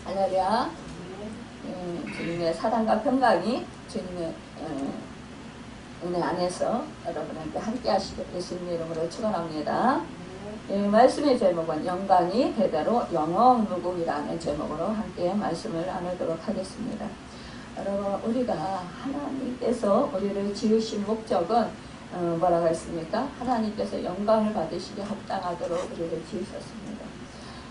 할렐루야. 주님의 사랑과 평강이 주님의 은혜 안에서 여러분에게 함께 하시길 예수님의 이름으로 축원합니다. 말씀의 제목은 영광이 대대로 영원무궁이라는 제목으로 함께 말씀을 나누도록 하겠습니다. 여러분, 우리가 하나님께서 우리를 지으신 목적은 뭐라고 했습니까? 하나님께서 영광을 받으시기 합당하도록 우리를 지으셨습니다.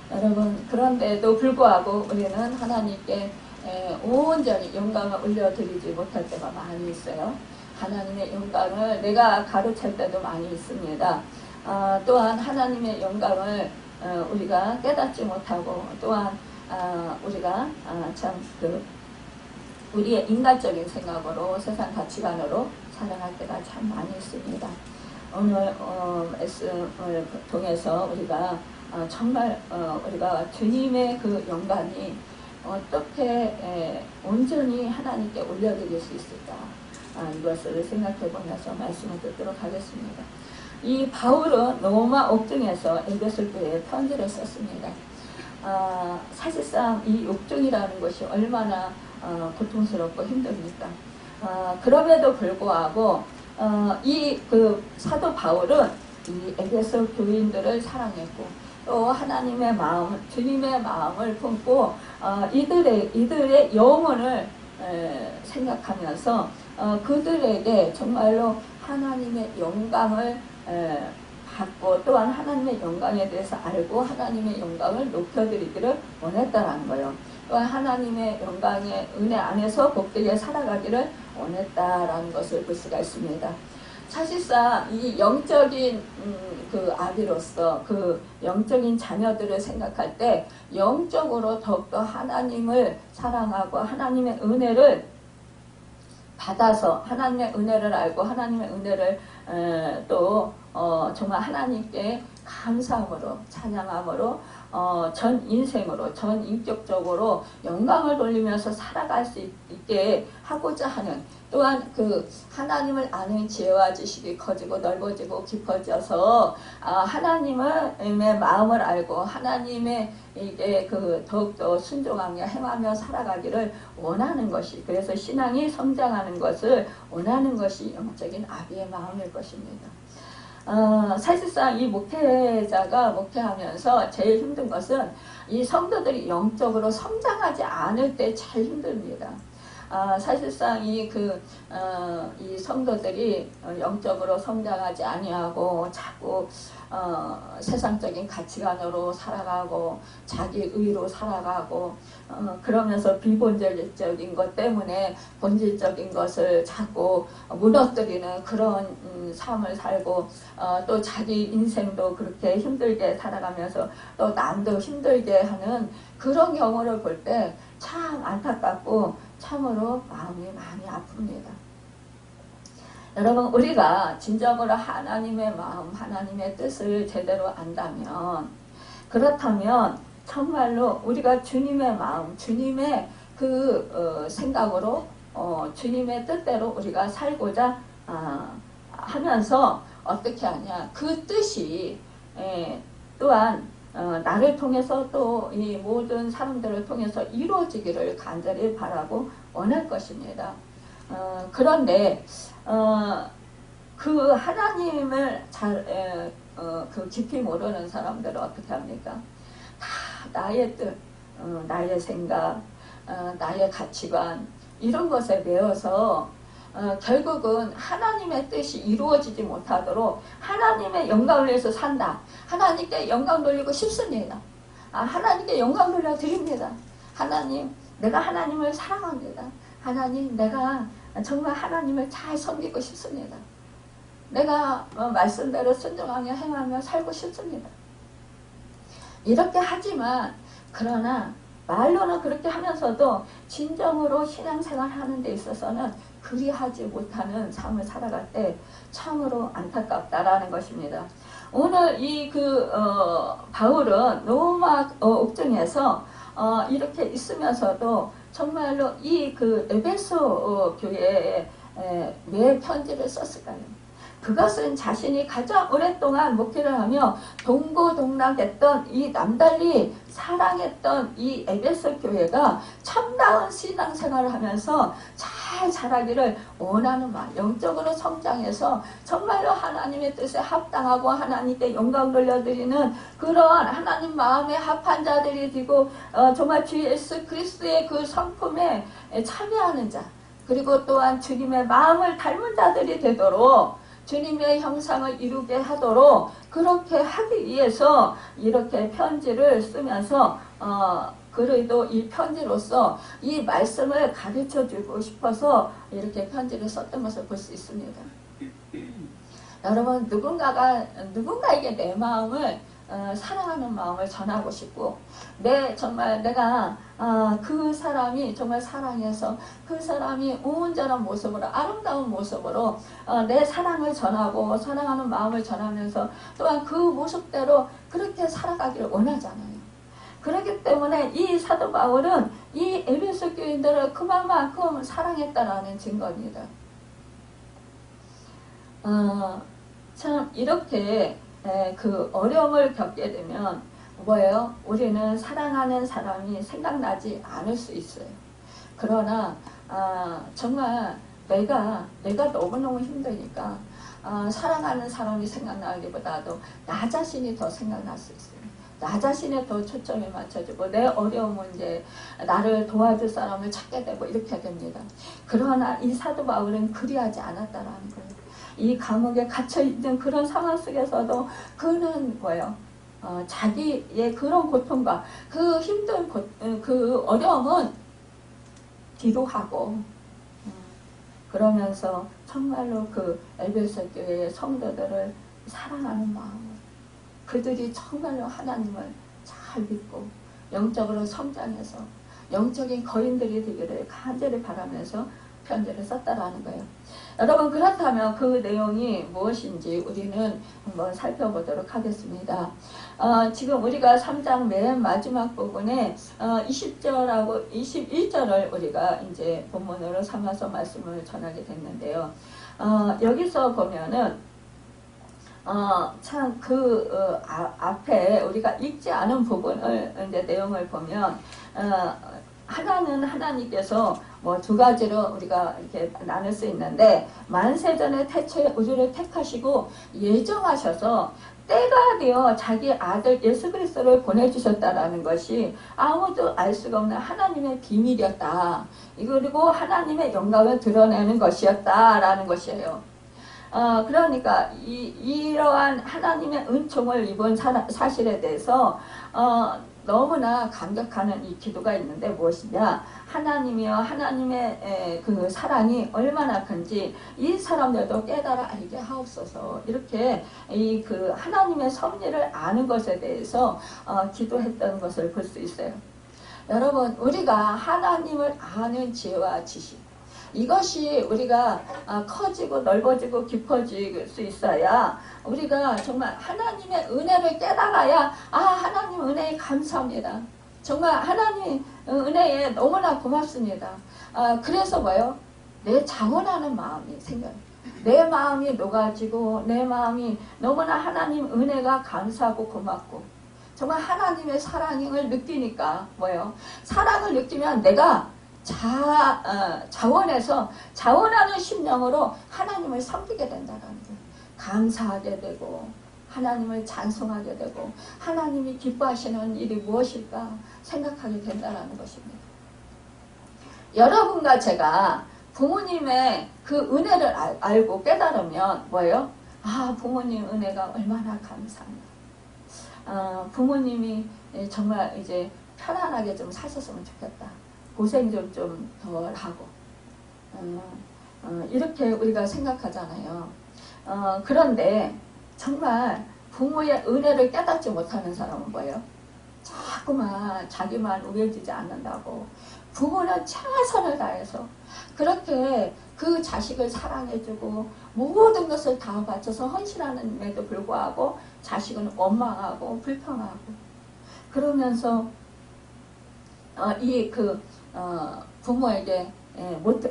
여러분, 그런데도 불구하고 우리는 하나님께 온전히 영광을 올려드리지 못할 때가 많이 있어요. 하나님의 영광을 내가 가로챌 때도 많이 있습니다. 또한 하나님의 영광을 우리가 깨닫지 못하고, 또한 우리가 우리의 인간적인 생각으로 세상 가치관으로 살아갈 때가 참 많이 있습니다. 오늘 말씀을 통해서 우리가 정말 우리가 주님의 그 영광이 어떻게 온전히 하나님께 올려드릴 수 있을까, 이것을 생각해 보면서 말씀을 듣도록 하겠습니다. 이 바울은 로마 옥중에서 에베소 교회에 편지를 썼습니다. 사실상 이 옥중이라는 것이 얼마나 고통스럽고 힘듭니까? 그럼에도 불구하고 이 사도 바울은 이 에베소 교인들을 사랑했고, 또 하나님의 마음, 주님의 마음을 품고 이들의 영혼을 생각하면서 그들에게 정말로 하나님의 영광을 받고, 또한 하나님의 영광에 대해서 알고 하나님의 영광을 높여드리기를 원했다라는 거예요. 또한 하나님의 영광의 은혜 안에서 복되게 살아가기를 원했다라는 것을 볼 수가 있습니다. 사실상 이 영적인 그 아비로서 그 영적인 자녀들을 생각할 때 영적으로 더욱더 하나님을 사랑하고 하나님의 은혜를 받아서 하나님의 은혜를 알고 하나님의 은혜를 또 정말 하나님께 감사함으로 찬양함으로 전 인생으로 전 인격적으로 영광을 돌리면서 살아갈 수 있게 하고자 하는, 또한 그 하나님을 아는 지혜와 지식이 커지고 넓어지고 깊어져서 하나님의 마음을 알고 하나님의 이게 더욱더 순종하며 행하며 살아가기를 원하는 것이, 그래서 신앙이 성장하는 것을 원하는 것이 영적인 아비의 마음일 것입니다. 사실상 이 목회자가 목회하면서 제일 힘든 것은 이 성도들이 영적으로 성장하지 않을 때 제일 힘듭니다. 사실상 이 성도들이 영적으로 성장하지 아니하고 자꾸 세상적인 가치관으로 살아가고 자기 의로 살아가고 그러면서 비본질적인 것 때문에 본질적인 것을 자꾸 무너뜨리는 그런 삶을 살고, 또 자기 인생도 그렇게 힘들게 살아가면서 또 남도 힘들게 하는 그런 경우를 볼 때 참 안타깝고 참으로 마음이 많이 아픕니다. 여러분, 우리가 진정으로 하나님의 마음, 하나님의 뜻을 제대로 안다면, 그렇다면 정말로 우리가 주님의 마음, 주님의 생각으로 주님의 뜻대로 우리가 살고자 하면서 어떻게 하냐, 그 뜻이 또한 나를 통해서 또 이 모든 사람들을 통해서 이루어지기를 간절히 바라고 원할 것입니다. 그런데 그 하나님을 잘 깊이 모르는 사람들은 어떻게 합니까? 다 나의 뜻, 나의 생각, 나의 가치관, 이런 것에 매여서 결국은 하나님의 뜻이 이루어지지 못하도록 하나님의 영광을 위해서 산다. 하나님께 영광 돌리고 싶습니다. 하나님께 영광 돌려드립니다. 하나님, 내가 하나님을 사랑합니다. 하나님, 내가 정말 하나님을 잘 섬기고 싶습니다. 내가 말씀대로 순종하며 행하며 살고 싶습니다. 이렇게 하지만, 그러나 말로는 그렇게 하면서도 진정으로 신앙생활 하는 데 있어서는 그리하지 못하는 삶을 살아갈 때 참으로 안타깝다라는 것입니다. 오늘 바울은 로마 옥중에서 이렇게 있으면서도 정말로 에베소 교회에 왜 편지를 썼을까요? 그것은 자신이 가장 오랫동안 목회를 하며 동고동락했던 이 남달리 사랑했던 이 에베소 교회가 참다운 신앙생활을 하면서 잘 자라기를 원하는 마음, 영적으로 성장해서 정말로 하나님의 뜻에 합당하고 하나님께 영광 돌려드리는 그러한 하나님 마음에 합한 자들이 되고 정말 주 예수 그리스도의 그 성품에 참여하는 자, 그리고 또한 주님의 마음을 닮은 자들이 되도록 주님의 형상을 이루게 하도록 그렇게 하기 위해서 이렇게 편지를 쓰면서 그래도 이 편지로서 이 말씀을 가르쳐 주고 싶어서 이렇게 편지를 썼던 것을 볼 수 있습니다. 여러분, 누군가에게 내 마음을 사랑하는 마음을 전하고 싶고, 정말 내가 그 사람이 정말 사랑해서 그 사람이 온전한 모습으로, 아름다운 모습으로 내 사랑을 전하고 사랑하는 마음을 전하면서 또한 그 모습대로 그렇게 살아가기를 원하잖아요. 그렇기 때문에 이 사도 바울은 이 에베소 교인들을 그만큼 사랑했다라는 증거입니다. 참 이렇게 그 어려움을 겪게 되면 뭐예요? 우리는 사랑하는 사람이 생각나지 않을 수 있어요. 그러나 정말 내가 너무너무 힘드니까 사랑하는 사람이 생각나기보다도 나 자신이 더 생각날 수 있어요. 나 자신에 더 초점이 맞춰지고 내 어려운 문제, 나를 도와줄 사람을 찾게 되고 이렇게 됩니다. 그러나 이 사도 바울은 그리하지 않았다라는 거예요. 이 감옥에 갇혀있는 그런 상황 속에서도 그는 뭐예요? 자기의 그런 고통과 그 힘든 그 어려움은 기도하고 그러면서 정말로 그 에베소 교회의 성도들을 사랑하는 마음으로 그들이 정말로 하나님을 잘 믿고 영적으로 성장해서 영적인 거인들이 되기를 간절히 바라면서 편지를 썼다라는 거예요. 여러분, 그렇다면 그 내용이 무엇인지 우리는 한번 살펴보도록 하겠습니다. 지금 우리가 3장 맨 마지막 부분에 20절하고 21절을 우리가 이제 본문으로 삼아서 말씀을 전하게 됐는데요. 여기서 보면은 참 앞에 우리가 읽지 않은 부분을 이제 내용을 보면 하나는 하나님께서 뭐 두 가지로 우리가 이렇게 나눌 수 있는데, 만세전에 태초에 우리를 택하시고 예정하셔서 때가 되어 자기 아들 예수 그리스도를 보내주셨다라는 것이 아무도 알 수가 없는 하나님의 비밀이었다. 그리고 하나님의 영광을 드러내는 것이었다라는 것이에요. 그러니까 이러한 하나님의 은총을 입은 사실에 대해서 너무나 감격하는 이 기도가 있는데 무엇이냐? 하나님이여 하나님의 그 사랑이 얼마나 큰지 이 사람들도 깨달아 알게 하옵소서. 이렇게 이 그 하나님의 섭리를 아는 것에 대해서 기도했던 것을 볼 수 있어요. 여러분, 우리가 하나님을 아는 지혜와 지식, 이것이 우리가 커지고 넓어지고 깊어질 수 있어야 우리가 정말 하나님의 은혜를 깨달아야 하나님 은혜에 감사합니다. 정말 하나님 은혜에 너무나 고맙습니다. 그래서 뭐예요? 내 자원하는 마음이 생겨요. 내 마음이 녹아지고 내 마음이 너무나 하나님 은혜가 감사하고 고맙고 정말 하나님의 사랑을 느끼니까 뭐예요? 사랑을 느끼면 내가 자원해서 자원하는 심령으로 하나님을 섬기게 된다는 거예요. 감사하게 되고 하나님을 찬송하게 되고 하나님이 기뻐하시는 일이 무엇일까 생각하게 된다는 것입니다. 여러분과 제가 부모님의 그 은혜를 알고 깨달으면 뭐예요? 부모님 은혜가 얼마나 감사합니다. 부모님이 정말 이제 편안하게 좀 사셨으면 좋겠다. 고생 좀 덜 하고 이렇게 우리가 생각하잖아요. 그런데 정말 부모의 은혜를 깨닫지 못하는 사람은 뭐예요? 자꾸만 자기만 우겨지지 않는다고 부모는 최선을 다해서 그렇게 그 자식을 사랑해주고 모든 것을 다 바쳐서 헌신하는데도 불구하고 자식은 원망하고 불평하고 그러면서 부모에게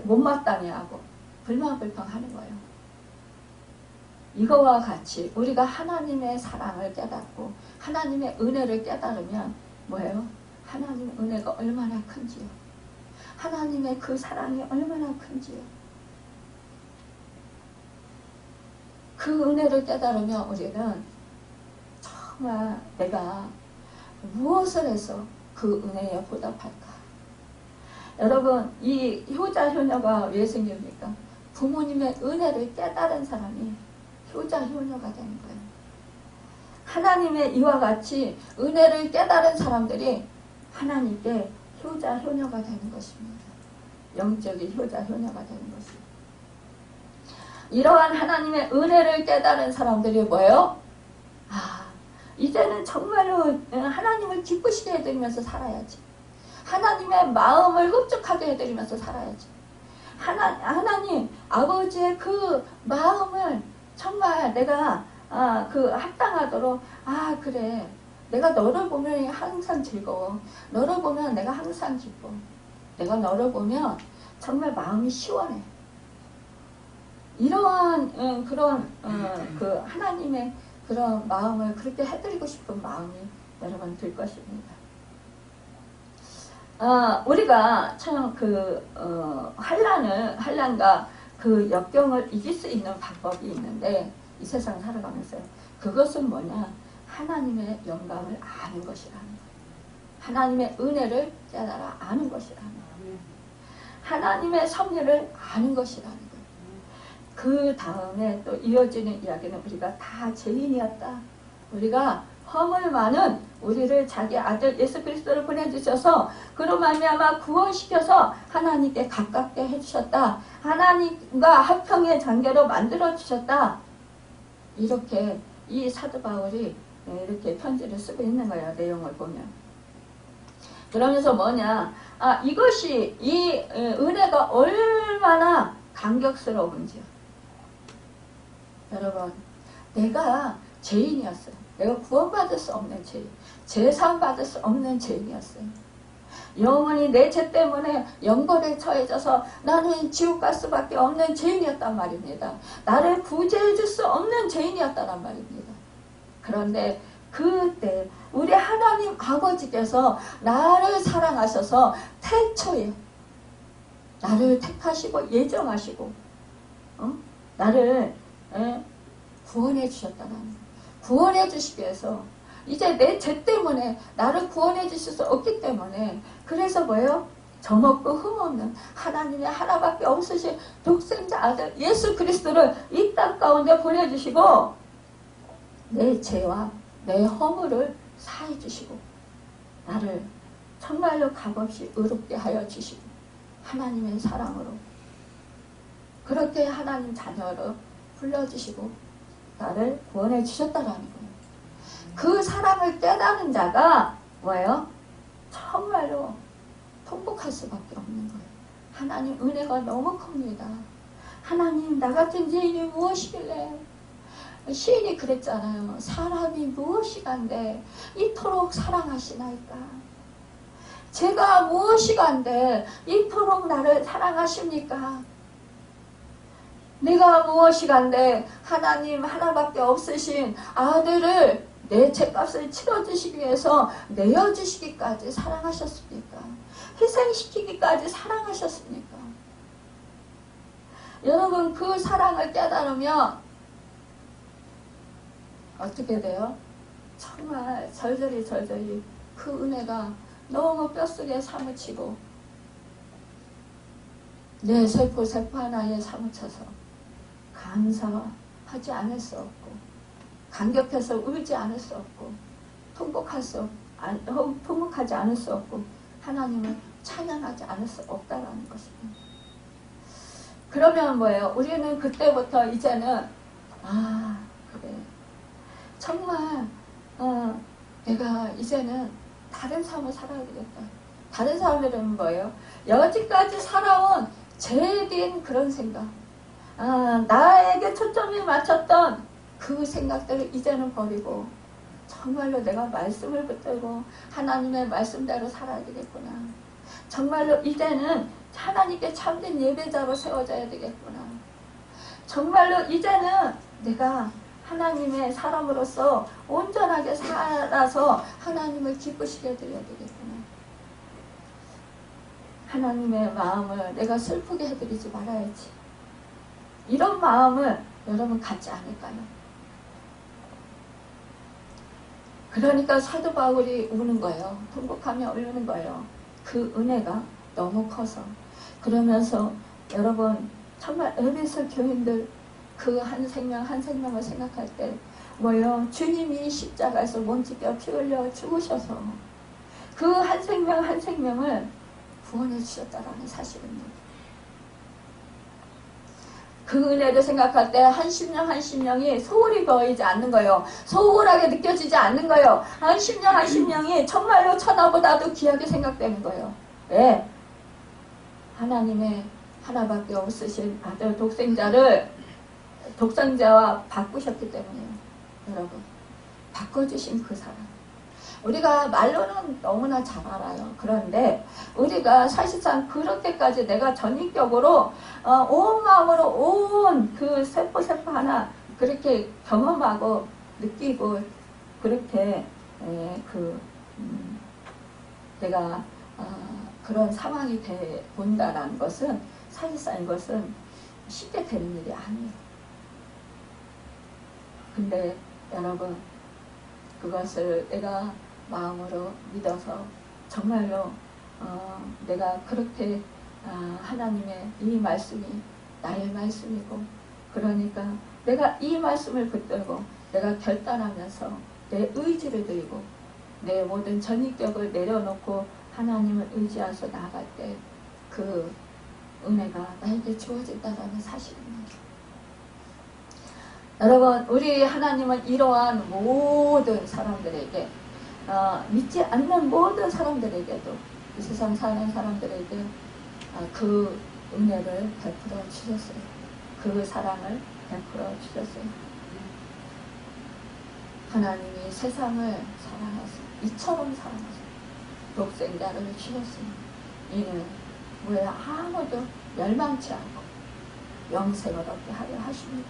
못마땅해 하고 불평하는 거예요. 이거와 같이 우리가 하나님의 사랑을 깨닫고 하나님의 은혜를 깨달으면 뭐예요? 하나님의 은혜가 얼마나 큰지요. 하나님의 그 사랑이 얼마나 큰지요. 그 은혜를 깨달으면 우리는 정말 내가 무엇을 해서 그 은혜에 보답할까? 여러분, 이 효자 효녀가 왜 생깁니까? 부모님의 은혜를 깨달은 사람이 효자 효녀가 되는 거예요. 하나님의 이와 같이 은혜를 깨달은 사람들이 하나님께 효자 효녀가 되는 것입니다. 영적인 효자 효녀가 되는 것입니다. 이러한 하나님의 은혜를 깨달은 사람들이 뭐예요? 이제는 정말로 하나님을 기쁘시게 해드리면서 살아야지. 하나님의 마음을 흡족하게 해드리면서 살아야지. 하나님 아버지의 그 마음을 정말 내가 그 합당하도록 그래 내가 너를 보면 항상 즐거워. 너를 보면 내가 항상 기뻐. 내가 너를 보면 정말 마음이 시원해. 이러한 그런 그 하나님의 그런 마음을 그렇게 해드리고 싶은 마음이 여러분 들 것입니다. 우리가 참 그 환난과 그 역경을 이길 수 있는 방법이 있는데 이 세상 살아가면서 그것은 뭐냐? 하나님의 영광을 아는 것이라는 거예요. 하나님의 은혜를 깨달아 아는 것이라는 거예요. 하나님의 섭리를 아는 것이라는 거예요. 그 다음에 또 이어지는 이야기는 우리가 다 죄인이었다. 우리가 허물 많은 우리를 자기 아들 예수 그리스도를 보내주셔서 그로 말미암아 구원시켜서 하나님께 가깝게 해주셨다. 하나님과 화평의 관계로 만들어주셨다. 이렇게 이 사도 바울이 이렇게 편지를 쓰고 있는 거예요. 내용을 보면. 그러면서 뭐냐. 이것이 이 은혜가 얼마나 감격스러운지요. 여러분, 내가 죄인이었어요. 내가 구원받을 수 없는 죄인, 제상받을 수 없는 죄인이었어요. 영원히 내 죄 때문에 영벌에 처해져서 나는 지옥 갈 수밖에 없는 죄인이었단 말입니다. 나를 구제해 줄 수 없는 죄인이었단 말입니다. 그런데 그때 우리 하나님 아버지께서 나를 사랑하셔서 태초에 나를 택하시고 예정하시고 나를 구원해 주셨다는 거예요. 구원해 주시기 위해서 이제 내 죄 때문에 나를 구원해 주실 수 없기 때문에 그래서 뭐예요? 점없고 흠없는 하나님의 하나밖에 없으신 독생자 아들 예수 그리스도를 이 땅 가운데 보내주시고 내 죄와 내 허물을 사해 주시고 나를 정말로 값없이 의롭게 하여 주시고 하나님의 사랑으로 그렇게 하나님 자녀로 불러주시고 나를 구원해 주셨다라는 거예요. 그 사랑을 깨닫는 자가 뭐예요? 정말로 통곡할 수밖에 없는 거예요. 하나님 은혜가 너무 큽니다. 하나님 나 같은 죄인이 무엇이길래 시인이 그랬잖아요. 사람이 무엇이간데 이토록 사랑하시나이까. 제가 무엇이간데 이토록 나를 사랑하십니까? 내가 무엇이간데 하나님 하나밖에 없으신 아들을 내 죄값을 치러주시기 위해서 내어주시기까지 사랑하셨습니까? 희생시키기까지 사랑하셨습니까? 여러분 그 사랑을 깨달으면 어떻게 돼요? 정말 절절히 그 은혜가 너무 뼛속에 사무치고 내 세포 하나에 사무쳐서 감사하지 않을 수 없고 감격해서 울지 않을 수 없고 통곡하지 않을 수 없고 하나님을 찬양하지 않을 수 없다라는 것입니다. 그러면 뭐예요? 우리는 그때부터 이제는 그래 정말 내가 이제는 다른 삶을 살아야 되겠다. 다른 삶이라면 뭐예요? 여지까지 살아온 죄된 그런 생각 나에게 초점이 맞췄던 그 생각들을 이제는 버리고 정말로 내가 말씀을 붙들고 하나님의 말씀대로 살아야 되겠구나. 정말로 이제는 하나님께 참된 예배자로 세워져야 되겠구나. 정말로 이제는 내가 하나님의 사람으로서 온전하게 살아서 하나님을 기쁘시게 해드려야 되겠구나. 하나님의 마음을 내가 슬프게 해드리지 말아야지. 이런 마음을 여러분 갖지 않을까요? 그러니까 사도 바울이 우는 거예요. 통곡하며 울는 거예요. 그 은혜가 너무 커서. 그러면서 여러분 정말 에베소 교인들 그 한 생명 한 생명을 생각할 때 뭐요? 주님이 십자가에서 몸짓겨 피 흘려 죽으셔서 그 한 생명 한 생명을 구원해 주셨다라는 사실입니다. 그 은혜를 생각할 때 한 심령 한 심령이 소홀히 보이지 않는 거예요. 소홀하게 느껴지지 않는 거예요. 한 심령 한 심령이 정말로 천하보다도 귀하게 생각되는 거예요. 왜? 하나님의 하나밖에 없으신 아들 독생자와 바꾸셨기 때문이에요. 여러분, 바꿔주신 그 사람. 우리가 말로는 너무나 잘 알아요. 그런데 우리가 사실상 그렇게까지 내가 전인격으로 온 마음으로 온 그 세포 하나 그렇게 경험하고 느끼고 그렇게 내가 그런 상황이 본다라는 것은 사실상 이것은 쉽게 되는 일이 아니에요. 근데 여러분 그것을 내가 마음으로 믿어서 정말로 내가 그렇게 하나님의 이 말씀이 나의 말씀이고 그러니까 내가 이 말씀을 붙들고 내가 결단하면서 내 의지를 들고 내 모든 전인격을 내려놓고 하나님을 의지해서 나아갈 때 그 은혜가 나에게 주어진다는 사실입니다. 여러분 우리 하나님은 이러한 모든 사람들에게 믿지 않는 모든 사람들에게도 이 세상 사는 사람들에게 그 은혜를 베풀어 주셨어요. 그 사랑을 베풀어 주셨어요. 하나님이 세상을 사랑하사 이처럼 사랑하사 독생자를 주셨으니 이는 왜 아무도 멸망치 않고 영생을 얻게 하려 하십니다.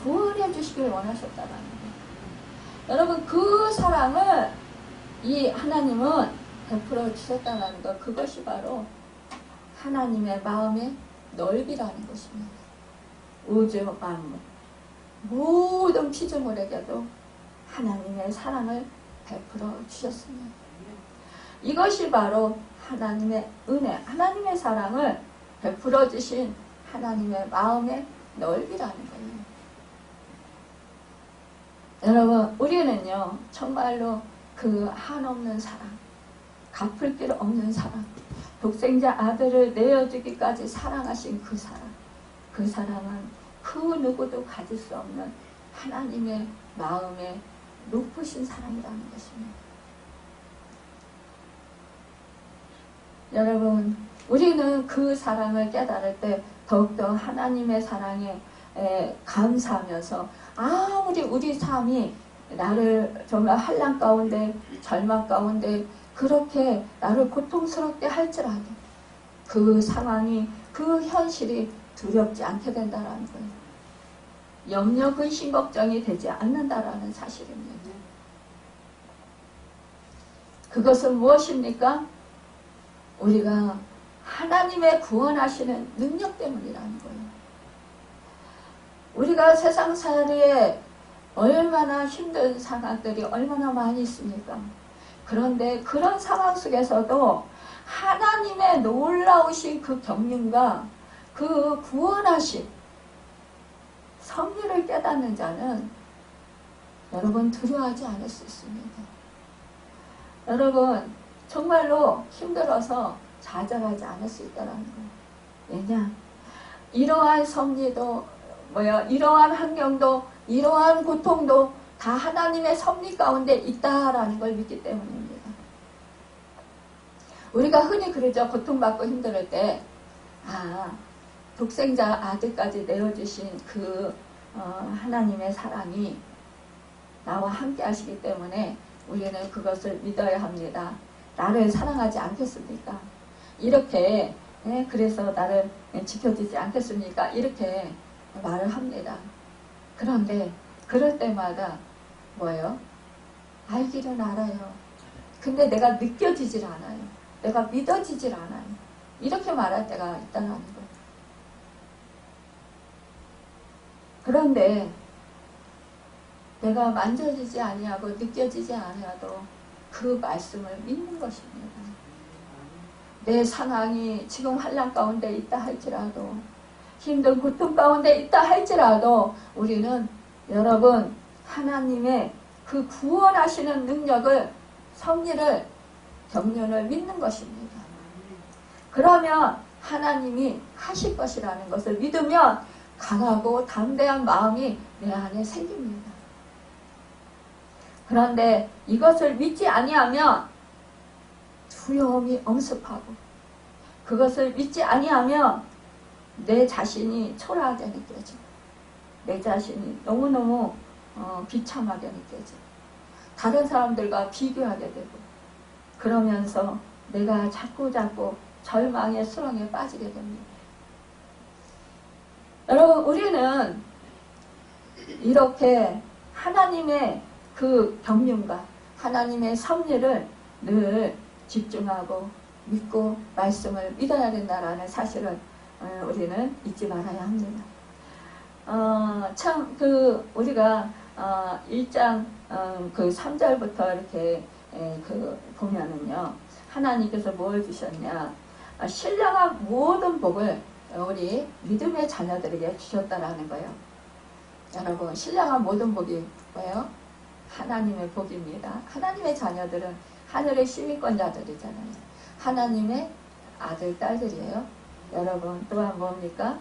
구원해 주시길 원하셨다는 거예요. 여러분 그 사랑을 이 하나님은 베풀어 주셨다는 것 그것이 바로 하나님의 마음의 넓이라는 것입니다. 우주 만물 모든 피조물에게도 하나님의 사랑을 베풀어 주셨습니다. 이것이 바로 하나님의 은혜, 하나님의 사랑을 베풀어 주신 하나님의 마음의 넓이라는 거예요. 여러분 우리는요 정말로 그 한없는 사랑, 갚을 길 없는 사랑, 독생자 아들을 내어주기까지 사랑하신 그 사랑, 그 사랑은 그 누구도 가질 수 없는 하나님의 마음에 높으신 사랑이라는 것입니다. 여러분 우리는 그 사랑을 깨달을 때 더욱더 하나님의 사랑에 감사하면서 아무리 우리 삶이 나를 정말 환난 가운데 절망 가운데 그렇게 나를 고통스럽게 할지라도 그 상황이 그 현실이 두렵지 않게 된다는 거예요. 염려 근심 걱정이 되지 않는다라는 사실입니다. 그것은 무엇입니까? 우리가 하나님의 구원하시는 능력 때문이라는 거예요. 우리가 세상살이에 얼마나 힘든 상황들이 얼마나 많이 있습니까? 그런데 그런 상황 속에서도 하나님의 놀라우신 그 경륜과 그 구원하신 섭리를 깨닫는 자는 여러분 두려워하지 않을 수 있습니다. 여러분 정말로 힘들어서 좌절하지 않을 수 있다는 거예요. 왜냐? 이러한 섭리도 이러한 환경도 이러한 고통도 다 하나님의 섭리 가운데 있다라는 걸 믿기 때문입니다. 우리가 흔히 그러죠. 고통받고 힘들 때 독생자 아들까지 내어주신 그 하나님의 사랑이 나와 함께 하시기 때문에 우리는 그것을 믿어야 합니다. 나를 사랑하지 않겠습니까? 이렇게 그래서 나를 지켜주지 않겠습니까? 이렇게 말을 합니다. 그런데 그럴 때마다 뭐예요? 알기는 알아요. 근데 내가 느껴지질 않아요. 내가 믿어지질 않아요. 이렇게 말할 때가 있다는 거예요. 그런데 내가 만져지지 아니하고 느껴지지 아니하도 그 말씀을 믿는 것입니다. 내 상황이 지금 환난 가운데 있다 할지라도, 힘든 고통 가운데 있다 할지라도 우리는 여러분 하나님의 그 구원하시는 능력을, 섭리를, 경륜을 믿는 것입니다. 그러면 하나님이 하실 것이라는 것을 믿으면 강하고 담대한 마음이 내 안에 생깁니다. 그런데 이것을 믿지 아니하면 두려움이 엄습하고, 그것을 믿지 아니하면 내 자신이 초라하게 느껴지고, 내 자신이 너무너무 비참하게 느껴지고, 다른 사람들과 비교하게 되고, 그러면서 내가 자꾸자꾸 절망의 수렁에 빠지게 됩니다. 여러분, 우리는 이렇게 하나님의 그 경륜과 하나님의 섭리를 늘 집중하고 믿고 말씀을 믿어야 된다라는 사실을 우리는 잊지 말아야 합니다. 참 우리가 1장 그 3절부터 이렇게 보면은요, 하나님께서 뭘 주셨냐, 신령한 모든 복을 우리 믿음의 자녀들에게 주셨다라는 거예요. 여러분, 신령한 모든 복이 뭐예요? 하나님의 복입니다. 하나님의 자녀들은 하늘의 시민권자들이잖아요. 하나님의 아들, 딸들이에요. 여러분, 또한 뭡니까?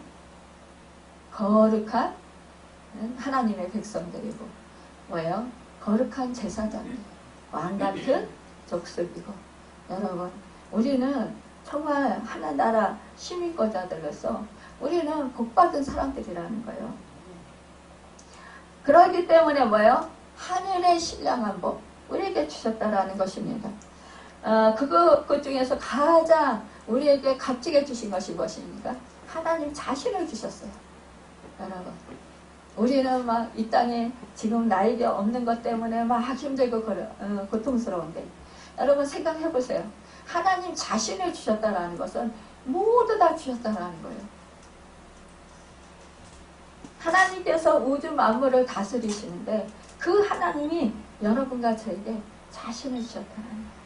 거룩한 하나님의 백성들이고, 뭐예요? 거룩한 제사장들, 왕같은 족속이고. 여러분, 우리는 정말 하나나라 시민권자들로서 우리는 복받은 사람들이라는 거예요. 그러기 때문에 뭐예요? 하늘의 신령한 복, 우리에게 주셨다라는 것입니다. 그 중에서 가장 우리에게 값지게 주신 것이 무엇입니까? 하나님 자신을 주셨어요. 여러분, 우리는 막 이 땅에 지금 나에게 없는 것 때문에 막 힘들고 고통스러운데, 여러분 생각해 보세요. 하나님 자신을 주셨다라는 것은 모두 다 주셨다라는 거예요. 하나님께서 우주 만물을 다스리시는데 그 하나님이 여러분과 저에게 자신을 주셨다는 거예요.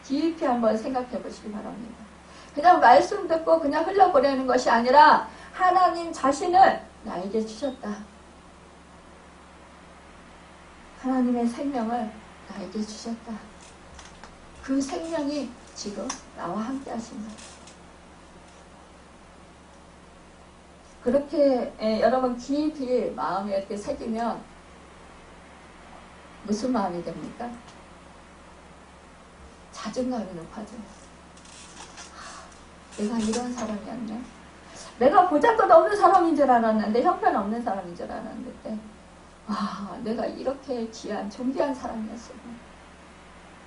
깊이 한번 생각해 보시기 바랍니다. 그냥 말씀 듣고 그냥 흘려보내는 것이 아니라 하나님 자신을 나에게 주셨다. 하나님의 생명을 나에게 주셨다. 그 생명이 지금 나와 함께 하신다. 그렇게 여러분 깊이 마음에 이렇게 새기면 무슨 마음이 됩니까? 자존감이 높아져요. 내가 이런 사람이었네. 내가 보잘것 없는 사람인 줄 알았는데, 형편없는 사람인 줄 알았는데, 와, 내가 이렇게 귀한 존귀한 사람이었어.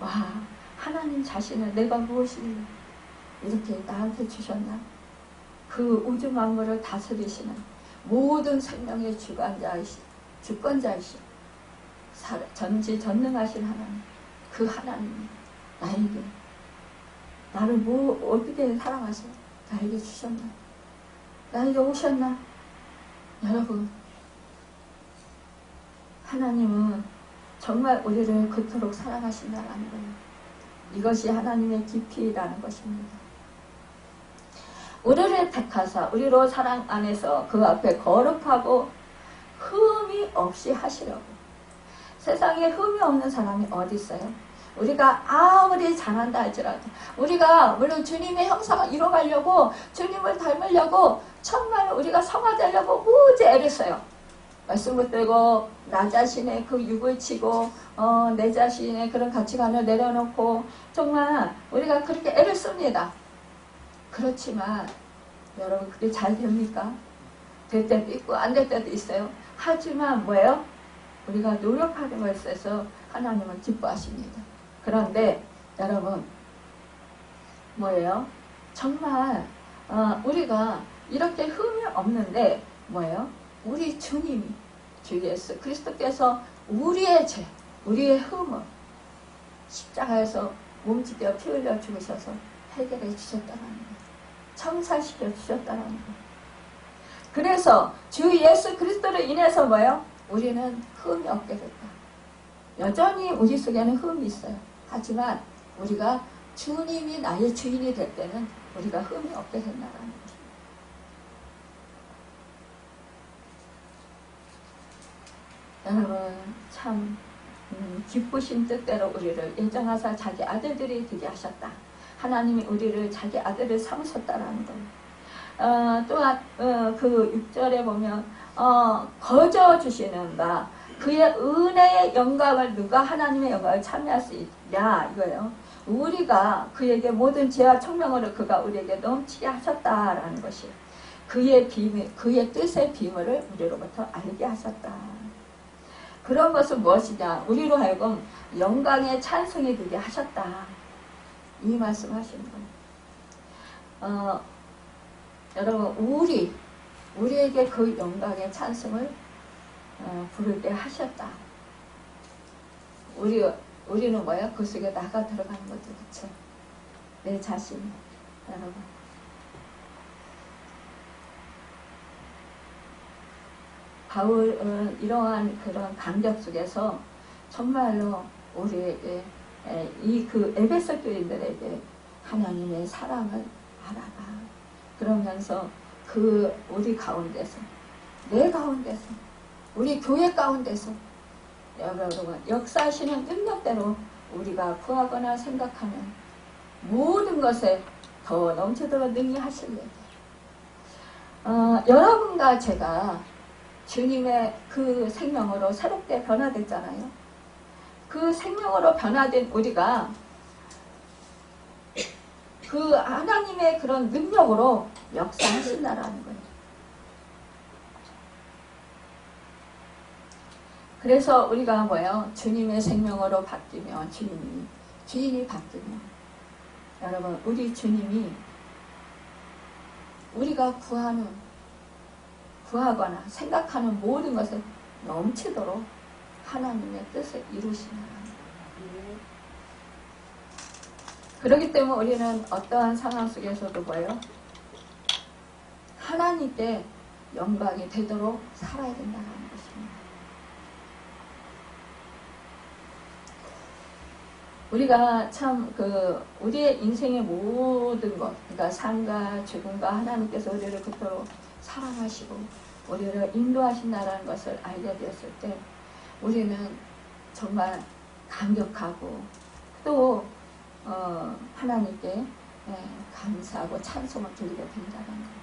와, 하나님 자신을 내가 무엇이 이렇게 나한테 주셨나? 그 우주 만물을 다스리시는 모든 생명의 주권자이신 전지전능하신 하나님, 그 하나님이 나에게, 나를 어떻게 사랑하셔? 나에게 주셨나? 나에게 오셨나? 여러분, 하나님은 정말 우리를 그토록 사랑하신다는 거예요. 이것이 하나님의 깊이라는 것입니다. 우리를 택하사 우리로 사랑 안에서 그 앞에 거룩하고 흠이 없이 하시려고. 세상에 흠이 없는 사람이 어디 있어요? 우리가 아무리 잘한다 할지라도, 우리가 물론 주님의 형상을 이뤄가려고, 주님을 닮으려고 정말 우리가 성화되려고 무지 애를 써요. 말씀 붙들고 나 자신의 그 육을 치고 내 자신의 그런 가치관을 내려놓고 정말 우리가 그렇게 애를 씁니다. 그렇지만 여러분, 그게 잘 됩니까? 될 때도 있고 안 될 때도 있어요. 하지만 뭐예요? 우리가 노력하는 것에 있어서 하나님은 기뻐하십니다. 그런데 여러분, 뭐예요? 정말 우리가 이렇게 흠이 없는데 뭐예요? 우리 주님이 주 예수 그리스도께서 우리의 죄, 우리의 흠을 십자가에서 몸짓되어 피 흘려 죽으셔서 해결해 주셨다는 거예요. 청산시켜 주셨다는 거예요. 그래서 주 예수 그리스도로 인해서 뭐예요? 우리는 흠이 없게 됐다. 여전히 우리 속에는 흠이 있어요. 하지만 우리가 주님이 나의 주인이 될 때는 우리가 흠이 없게 된다는 거예요. 여러분 참 기쁘신 뜻대로 우리를 예정하사 자기 아들들이 되게 하셨다. 하나님이 우리를 자기 아들을 삼으셨다라는 거예요. 또한 그 6절에 보면 거저 주시는 바 그의 은혜의 영광을 누가 하나님의 영광을 참여할 수 있냐 이거예요. 우리가 그에게 모든 지혜와 청명으로 그가 우리에게 넘치게 하셨다라는 것이 그의 비밀, 그의 뜻의 비밀을 우리로부터 알게 하셨다. 그런 것은 무엇이냐? 우리로 하여금 영광의 찬송이 되게 하셨다. 이 말씀 하시는 거예요. 여러분 우리에게 그 영광의 찬송을 부를 때 하셨다. 우리는 뭐야? 그 속에 나가 들어가는 거죠. 그쵸? 내 자신. 여러분. 바울은 이러한 그런 간격 속에서 정말로 우리에게 그 에베소 교인들에게 하나님의 사랑을 알아가. 그러면서 우리 가운데서, 내 가운데서, 우리 교회 가운데서 여러분 역사하시는 능력대로 우리가 구하거나 생각하는 모든 것에 더 넘치도록 능히 하실래요. 여러분과 제가 주님의 그 생명으로 새롭게 변화됐잖아요. 그 생명으로 변화된 우리가 그 하나님의 그런 능력으로 역사하신다라는 거예요. 그래서 우리가 뭐예요? 주님의 생명으로 바뀌면 주인이 바뀌면 여러분 우리 주님이 우리가 구하거나 생각하는 모든 것을 넘치도록 하나님의 뜻을 이루시는 거예요. 그렇기 때문에 우리는 어떠한 상황 속에서도 뭐예요? 하나님께 영광이 되도록 살아야 된다는 것입니다. 우리가 참 우리의 인생의 모든 것, 그러니까 삶과 죽음과 하나님께서 우리를 그토록 사랑하시고 우리를 인도하신다는 것을 알게 되었을 때 우리는 정말 감격하고 또 하나님께 감사하고 찬송을 드리게 된다는 거예요.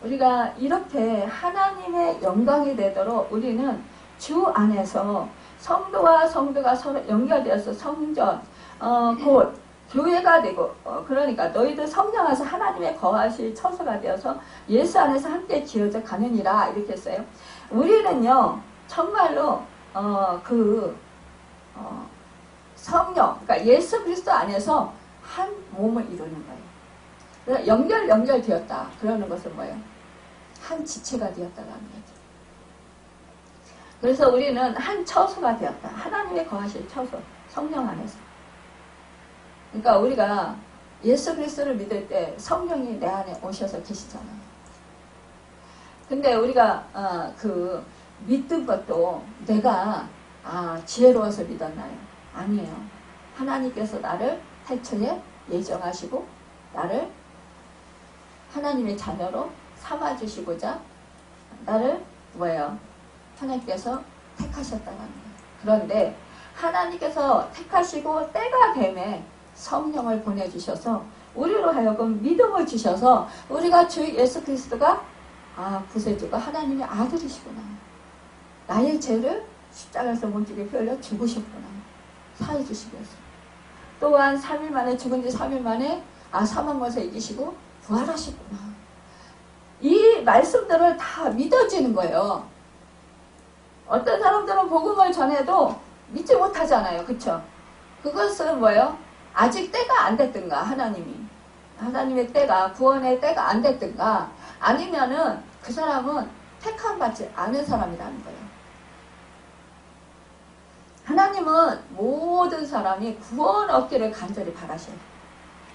우리가 이렇게 하나님의 영광이 되도록 우리는 주 안에서 성도와 성도가 서로 연결되어서 성전, 곧 교회가 되고 그러니까 너희들 성령 안에서 하나님의 거하실 처소가 되어서 예수 안에서 함께 지어져 가느니라 이렇게 했어요. 우리는요 정말로 성령, 그러니까 예수 그리스도 안에서 한 몸을 이루는 거예요. 그래서 연결되었다. 그러는 것은 뭐예요? 한 지체가 되었다라는 거죠. 그래서 우리는 한 처소가 되었다. 하나님의 거하실 처소, 성령 안에서. 그러니까 우리가 예수 그리스도를 믿을 때 성령이 내 안에 오셔서 계시잖아요. 근데 우리가 믿는 것도 내가 지혜로워서 믿었나요? 아니에요. 하나님께서 나를 태초에 예정하시고 나를 하나님의 자녀로 삼아주시고자 나를 하나님께서 택하셨다는 거예요. 그런데 하나님께서 택하시고 때가 되매 성령을 보내주셔서 우리로 하여금 믿음을 주셔서 우리가 주 예수 그리스도가 구세주가 하나님의 아들이시구나. 나의 죄를 십자가에서 몸집에 피 흘려 죽으셨구나. 사해 주시기 위해서. 또한 3일 만에 죽은 지 3일 만에 사망 것을 이기시고 부활하셨구나. 이 말씀들을 다 믿어지는 거예요. 어떤 사람들은 복음을 전해도 믿지 못하잖아요. 그쵸? 그것은 뭐예요? 아직 때가 안 됐든가 하나님의 때가 구원의 때가 안 됐든가 아니면은 그 사람은 택함 받지 않은 사람이라는 거예요. 하나님은 모든 사람이 구원 얻기를 간절히 바라셔요.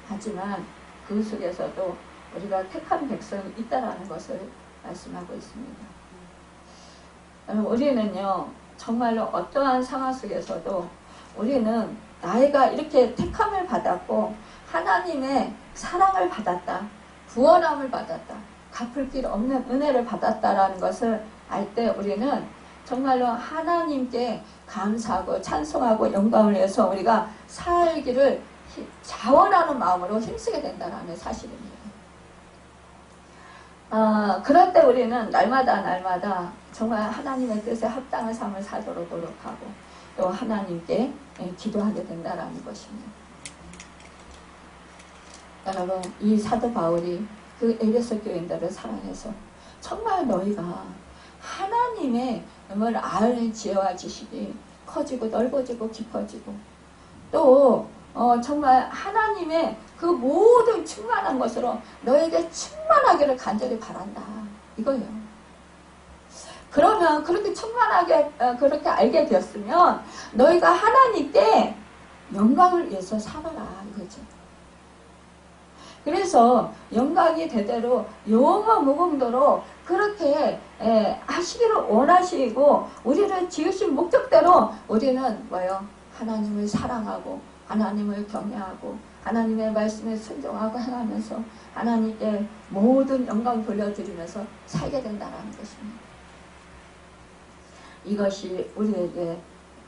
하지만 그 속에서도 우리가 택한 백성이 있다라는 것을 말씀하고 있습니다. 우리는요, 정말로 어떠한 상황 속에서도 우리는 나이가 이렇게 택함을 받았고 하나님의 사랑을 받았다, 구원함을 받았다, 갚을 길 없는 은혜를 받았다라는 것을 알 때 우리는 정말로 하나님께 감사하고 찬송하고 영광을 위해서 우리가 살기를 자원하는 마음으로 힘쓰게 된다는 사실입니다. 그럴 때 우리는 날마다 정말 하나님의 뜻에 합당한 삶을 살도록 노력하고 또 하나님께 기도하게 된다는 것입니다. 여러분, 이 사도 바울이 그 에베소 교인들을 사랑해서 정말 너희가 하나님의 아는 지혜와 지식이 커지고 넓어지고 깊어지고 또 정말 하나님의 그 모든 충만한 것으로 너에게 충만하기를 간절히 바란다. 이거예요. 그러면 그렇게 충만하게 그렇게 알게 되었으면 너희가 하나님께 영광을 위해서 살아라. 이거죠. 그래서 영광이 대대로 영원 무궁도로 그렇게 하시기를 원하시고 우리를 지으신 목적대로 우리는 뭐요? 하나님을 사랑하고 하나님을 경외하고 하나님의 말씀에 순종하고 행하면서 하나님께 모든 영광 돌려드리면서 살게 된다는 것입니다. 이것이 우리에게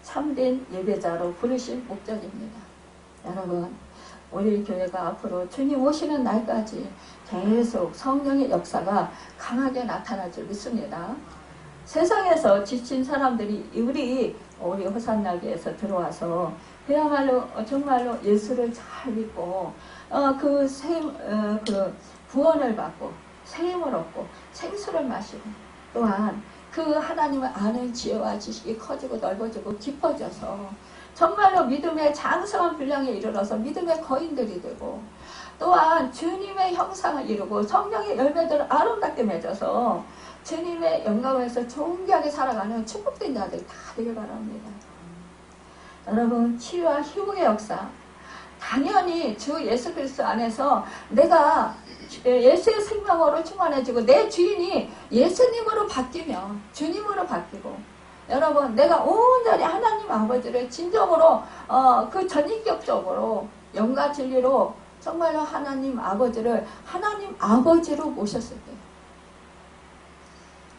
참된 예배자로 부르신 목적입니다. 여러분, 우리 교회가 앞으로 주님 오시는 날까지 계속 성령의 역사가 강하게 나타날 줄 믿습니다. 세상에서 지친 사람들이 우리 호산나교에서 들어와서 그야말로 정말로 예수를 잘 믿고 그 구원을 받고 세임을 얻고 생수를 마시고 또한 그 하나님을 아는 지혜와 지식이 커지고 넓어지고 깊어져서 정말로 믿음의 장성한 분량에 이르러서 믿음의 거인들이 되고 또한 주님의 형상을 이루고 성령의 열매들을 아름답게 맺어서 주님의 영광에서 존귀하게 살아가는 축복된 자들이 다 되길 바랍니다. 여러분, 치유와 희복의 역사, 당연히 주 예수 그리스도 안에서 내가 예수의 생명으로 충만해지고 내 주인이 예수님으로 바뀌면 주님으로 바뀌고 여러분, 내가 온전히 하나님 아버지를 진정으로 그 전인격적으로 영과 진리로 정말로 하나님 아버지를 하나님 아버지로 모셨을 때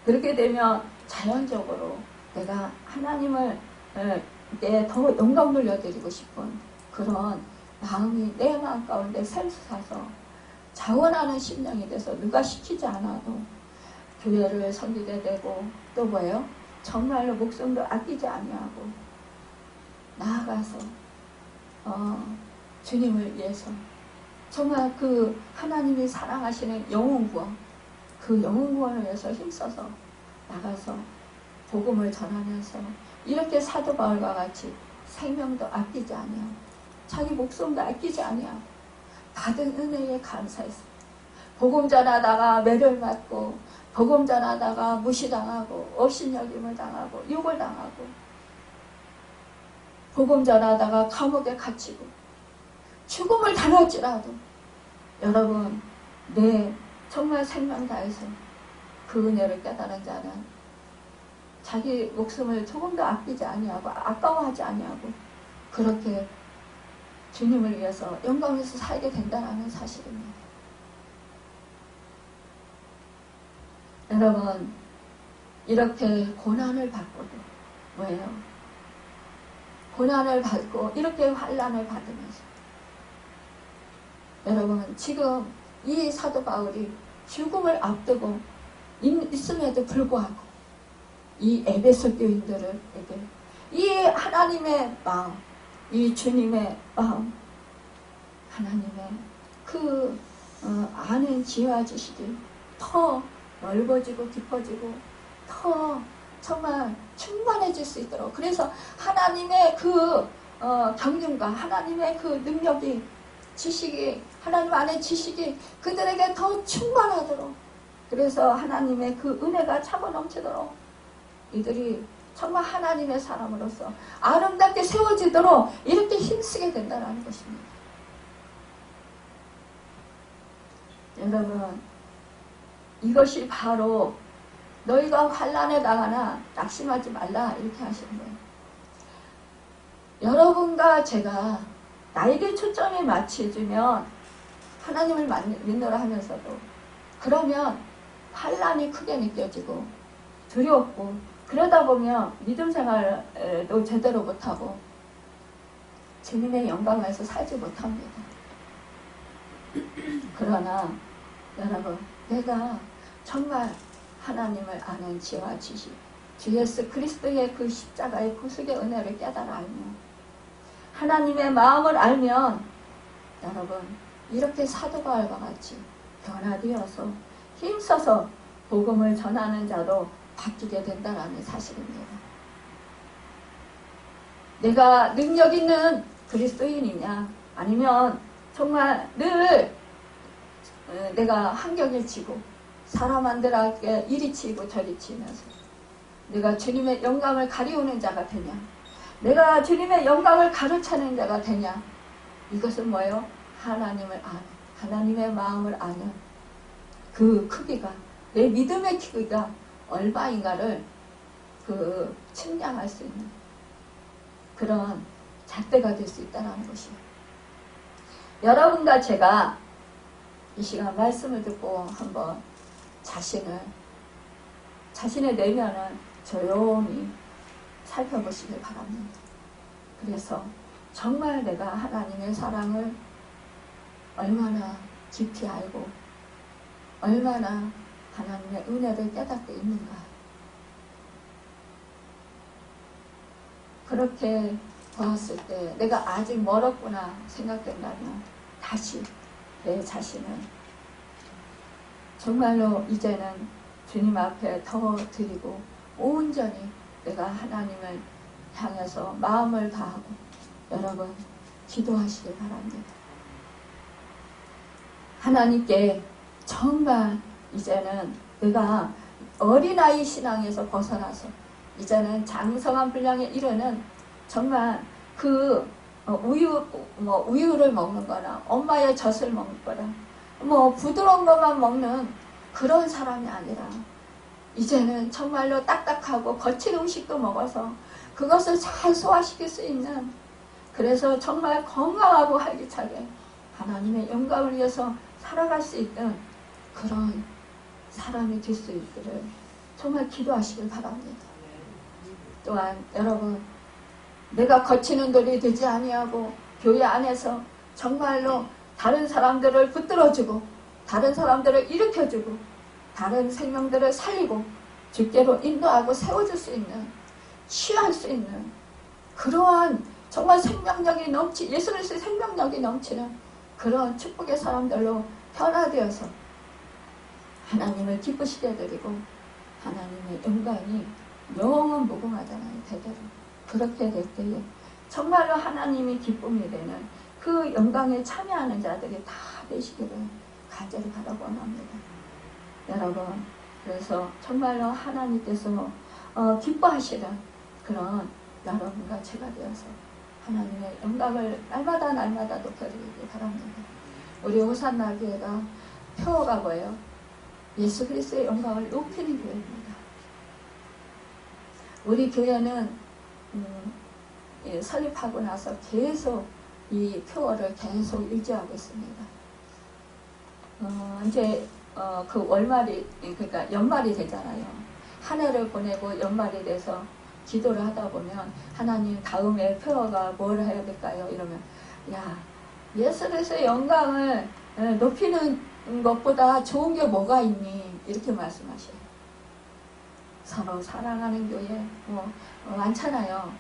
그렇게 되면 자연적으로 내가 하나님을 더 영광 돌려드리고 싶은 그런 마음이 내 마음 가운데 샘솟아서 자원하는 심령이 돼서 누가 시키지 않아도 교회를 섬기게 되고 또 뭐예요? 정말로 목숨도 아끼지 아니하고 나아가서 주님을 위해서 정말 그 하나님이 사랑하시는 영혼구원 그 영혼구원을 위해서 힘써서 나가서 복음을 전하면서 이렇게 사도 바울과 같이 생명도 아끼지 아니하고 자기 목숨도 아끼지 아니하고 받은 은혜에 감사해서 복음 전하다가 매를 맞고 복음 전하다가 무시당하고 업신여김을 당하고 욕을 당하고 복음 전하다가 감옥에 갇히고 죽음을 당할지라도 여러분 내 정말 생명 다해서 그 은혜를 깨달은 자는 자기 목숨을 조금도 아끼지 아니하고 아까워하지 아니하고 그렇게 주님을 위해서 영광에서 살게 된다는 사실입니다. 여러분, 이렇게 고난을 받고도 뭐예요? 고난을 받고 이렇게 환난을 받으면서 여러분, 지금 이 사도 바울이 죽음을 앞두고 있음에도 불구하고 이 에베소 교인들에게 이 하나님의 마음, 이 주님의 마음, 하나님의 그 아는 지혜와 지식이 더 넓어지고 깊어지고 더 정말 충만해질 수 있도록 그래서 하나님의 그 경륜과 하나님의 그 능력이 지식이 하나님 안의 지식이 그들에게 더 충만하도록 그래서 하나님의 그 은혜가 차고 넘치도록 이들이 정말 하나님의 사람으로서 아름답게 세워지도록 이렇게 힘쓰게 된다는 것입니다. 여러분, 이것이 바로 너희가 환난에 당하나 낙심하지 말라 이렇게 하시는 거예요. 여러분과 제가 나에게 초점이 맞춰지면 하나님을 믿노라 하면서도 그러면 환난이 크게 느껴지고 두렵고 그러다 보면 믿음 생활도 제대로 못하고 주님의 영광에서 살지 못합니다. 그러나 여러분, 내가 정말 하나님을 아는 지혜와 지식, 주 예수 그리스도의 그 십자가의 구속의 은혜를 깨달아 알면, 하나님의 마음을 알면 여러분 이렇게 사도 바울과 같이 변화되어서 힘써서 복음을 전하는 자로 바뀌게 된다는 사실입니다. 내가 능력 있는 그리스도인이냐, 아니면 정말 늘 내가 한경을 치고 사람들에게 이리 치고 저리 치면서 내가 주님의 영광을 가리우는 자가 되냐, 내가 주님의 영광을 가로차는 자가 되냐, 이것은 뭐예요? 하나님을 아는, 하나님의 마음을 아는 그 크기가, 내 믿음의 크기가 얼마인가를 측량할 수 있는 그런 잣대가 될 수 있다는 것이에요. 여러분과 제가 이 시간 말씀을 듣고 한번 자신의 내면을 조용히 살펴보시길 바랍니다. 그래서 정말 내가 하나님의 사랑을 얼마나 깊이 알고 얼마나 하나님의 은혜를 깨닫고 있는가. 그렇게 보았을 때 내가 아직 멀었구나 생각된다면 다시 내 자신을 정말로 이제는 주님 앞에 더 드리고 온전히 내가 하나님을 향해서 마음을 다하고 여러분 기도하시길 바랍니다. 하나님께 정말 이제는 내가 어린아이 신앙에서 벗어나서 이제는 장성한 분량에 이르는 정말 그 우유를 먹는 거나 엄마의 젖을 먹는 거나 부드러운 것만 먹는 그런 사람이 아니라 이제는 정말로 딱딱하고 거친 음식도 먹어서 그것을 잘 소화시킬 수 있는, 그래서 정말 건강하고 활기차게 하나님의 영광을 위해서 살아갈 수 있는 그런 사람이 될 수 있기를 정말 기도하시길 바랍니다. 또한 여러분, 내가 거치는 돌이 되지 아니하고 교회 안에서 정말로 다른 사람들을 붙들어주고 다른 사람들을 일으켜주고 다른 생명들을 살리고 주께로 인도하고 세워줄 수 있는, 취할 수 있는 그러한 정말 생명력이 예수 그리스도의 생명력이 넘치는 그런 축복의 사람들로 변화되어서 하나님을 기쁘시게 해드리고 하나님의 영광이 영원 무궁하잖아요. 대대로 그렇게 될 때에 정말로 하나님이 기쁨이 되는 그 영광에 참여하는 자들이 다 되시기를 간절히 바라고 원합니다. 여러분, 그래서 정말로 하나님께서 기뻐하시는 그런 여러분과 제가 되어서 하나님의 영광을 날마다 높여드리기 바랍니다. 우리 오산나교회가 표어가 뭐예요? 예수 그리스도의 영광을 높이는 교회입니다. 우리 교회는 설립하고 나서 계속 이 표어를 계속 유지하고 있습니다. 이제 그 월말이, 그러니까 연말이 되잖아요. 한 해를 보내고 연말이 돼서 기도를 하다 보면 하나님 다음에 표어가 뭘 해야 될까요? 이러면 예수 그리스도의 영광을 높이는 것보다 좋은 게 뭐가 있니? 이렇게 말씀하셔요. 서로 사랑하는 교회 많잖아요.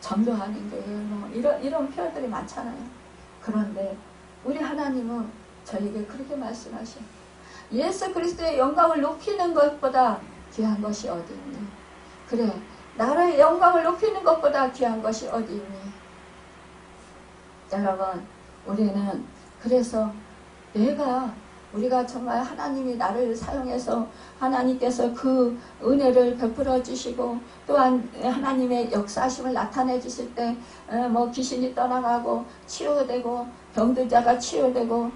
전도하는 교회 이런 표현들이 많잖아요. 그런데 우리 하나님은 저에게 그렇게 말씀하셔요. 예수 그리스도의 영광을 높이는 것보다 귀한 것이 어디 있니? 그래, 나의 영광을 높이는 것보다 귀한 것이 어디 있니? 여러분, 우리는 그래서 내가 우리가 정말 하나님이 나를 사용해서 하나님께서 그 은혜를 베풀어 주시고 또한 하나님의 역사심을 나타내 주실 때 뭐 귀신이 떠나가고 치유되고 병든 자가 치유되고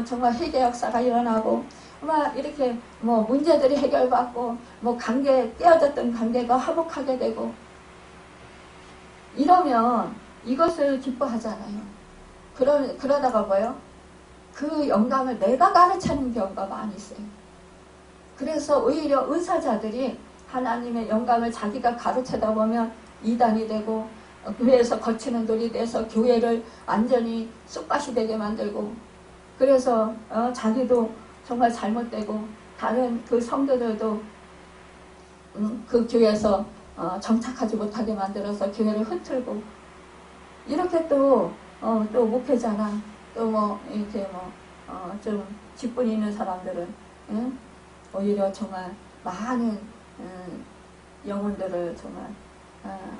정말 회개 역사가 일어나고 막 이렇게 문제들이 해결받고 관계 깨어졌던 관계가 화목하게 되고 이러면 이것을 기뻐하잖아요. 그러다가 뭐요? 그 영감을 내가 가르치는 경우가 많이 있어요. 그래서 오히려 은사자들이 하나님의 영감을 자기가 가르치다 보면 이단이 되고 교회에서 거치는 돌이 돼서 교회를 완전히 쑥밭이 되게 만들고 그래서 자기도 정말 잘못되고 다른 그 성도들도 그 교회에서 정착하지 못하게 만들어서 교회를 흐트고 이렇게 또 목회자나 또 이렇게 좀 직분 있는 사람들은 오히려 정말 많은 영혼들을 정말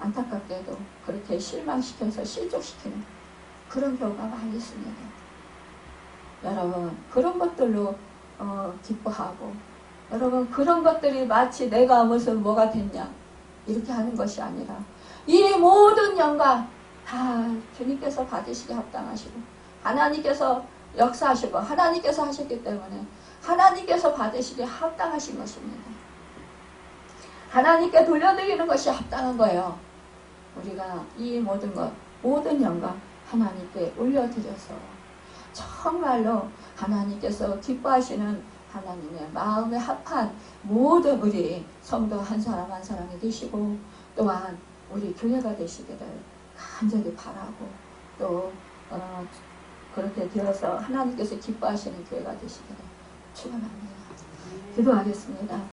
안타깝게도 그렇게 실망시켜서 실족시키는 그런 경우가 많이 있습니다. 여러분 그런 것들로 기뻐하고 여러분 그런 것들이 마치 내가 무슨 뭐가 됐냐 이렇게 하는 것이 아니라 이 모든 영광 다 주님께서 받으시기 합당하시고 하나님께서 역사하시고 하나님께서 하셨기 때문에 하나님께서 받으시기 합당하신 것입니다. 하나님께 돌려드리는 것이 합당한 거예요. 우리가 이 모든 것 모든 영광 하나님께 올려드려서 정말로 하나님께서 기뻐하시는 하나님의 마음에 합한 모든 우리 성도 한 사람 한 사람이 되시고 또한 우리 교회가 되시기를 간절히 바라고 또 그렇게 되어서 하나님께서 기뻐하시는 교회가 되시기를 축원합니다. 기도하겠습니다.